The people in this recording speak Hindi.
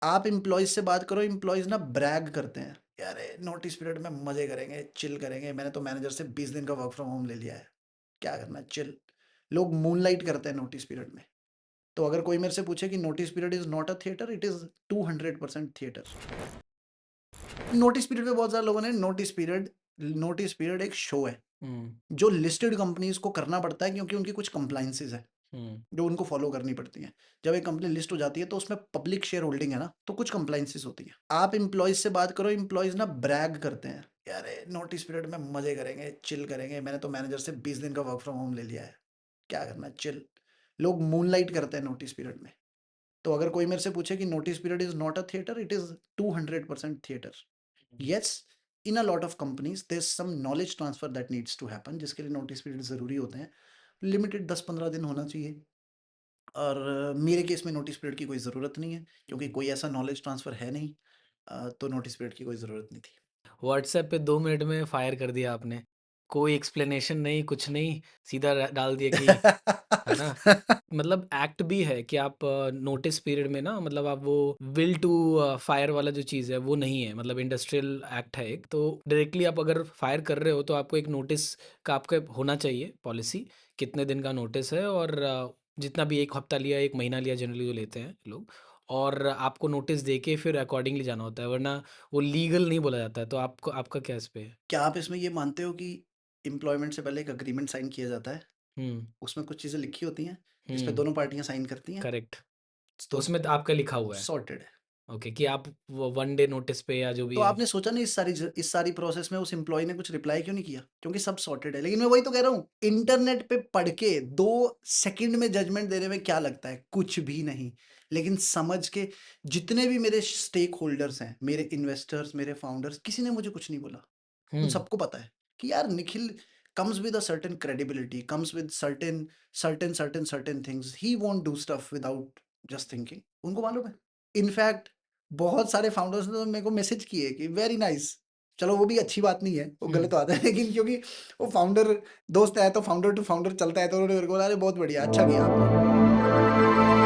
आप एम्प्लॉयज से बात करो, एम्प्लॉयज ना ब्रैग करते हैं, यार नोटिस पीरियड में मजे करेंगे, चिल करेंगे, मैंने तो मैनेजर से 20 दिन का वर्क फ्रॉम होम ले लिया है, क्या करना है, चिल। लोग मूनलाइट करते हैं नोटिस पीरियड में। तो अगर कोई मेरे से पूछे कि notice period is not a theatre, it is 200% theatre. Notice period पे बहुत सारे लोगों ने नोटिस पीरियड एक शो है जो लिस्टेड कंपनीज को करना पड़ता है, क्योंकि उनकी कुछ कंप्लाइंसेस है जो उनको फॉलो करनी पड़ती हैं। जब एक कंपनी लिस्ट हो जाती है तो उसमें पब्लिक शेयर होल्डिंग है ना, तो कुछ कंप्लाइंसेस होती हैं। आप एम्प्लॉयज से बात करो, एम्प्लॉयज ना ब्रैग करते हैं, यार नोटिस पीरियड में मजे करेंगे, चिल करेंगे, मैंने तो मैनेजर से 20 दिन का वर्क फ्रॉम होम ले लिया है, क्या करना है, चिल। लोग मूनलाइट करते हैं नोटिस पीरियड में। तो अगर कोई मेरे से पूछे कि notice period is not a theatre, it is 200% theatre. Yes, in a lot of companies there's some knowledge transfer that needs to happen, जिसके लिए नोटिस पीरियड ज़रूरी होते हैं। लिमिटेड 10-15 दिन होना चाहिए। और मेरे केस में नोटिस पीरियड की कोई ज़रूरत नहीं है, क्योंकि कोई ऐसा नॉलेज ट्रांसफ़र है नहीं। तो नोटिस पीरियड की कोई ज़रूरत नहीं थी। व्हाट्सएप पे 2 मिनट में फायर कर दिया आपने। कोई एक्सप्लेनेशन नहीं, कुछ नहीं, सीधा डाल दिया कि है ना? मतलब एक्ट भी है कि आप नोटिस पीरियड में ना मतलब आप वो विल टू फायर वाला जो चीज़ है वो नहीं है, मतलब इंडस्ट्रियल एक्ट है एक, तो डायरेक्टली आप अगर फायर कर रहे हो तो आपको एक नोटिस का आपका होना चाहिए पॉलिसी, कितने दिन का नोटिस है और जितना भी 1 हफ्ता लिया, 1 महीना लिया जनरली जो लेते हैं लोग, और आपको नोटिस देके फिर अकॉर्डिंगली जाना होता है, वरना वो लीगल नहीं बोला जाता है। तो आपको आपका क्या इस पे है? क्या आप इसमें ये मानते हो कि एम्प्लॉयमेंट से पहले एक एग्रीमेंट साइन किया जाता है? हुँ, उसमें कुछ चीज़ें लिखी होती हैं, जिस पे हुँ, दोनों पार्टियाँ साइन करती हैं? करेक्ट। तो तो उसमें तो आपका लिखा हुआ है। सॉर्टेड है। ओके, कि आप वो 1 डे नोटिस पे या जो भी तो है। आपने सोचा नहीं इस सारी प्रोसेस में उस एम्प्लॉय ने कुछ रिप्लाई क्यों नहीं किया? क्योंकि सब सॉर्टेड है। लेकिन मैं वही तो कह रहा हूँ, इंटरनेट पे पढ़ के 2 सेकंड में जजमेंट देने में क्या लगता है? कुछ भी नहीं। लेकिन समझ के जितने भी मेरे स्टेक होल्डर्स हैं, मेरे इन्वेस्टर्स, मेरे फाउंडर्स, किसी ने मुझे कुछ नहीं बोला। उन हुँ, सबको पता है कि यार Nikhil comes with a certain credibility, comes with certain things. He won't do stuff without just thinking. उनको मालूम है। इनफैक्ट बहुत सारे फाउंडर्स ने तो मेरे को मैसेज किए कि वेरी नाइस। चलो वो भी अच्छी बात नहीं है, वो हुँ, गलत बात है, लेकिन क्योंकि वो फाउंडर दोस्त है तो फाउंडर टू फाउंडर चलता है, तो उन्होंने मेरे को बोला अरे बहुत बढ़िया, अच्छा किया आपने।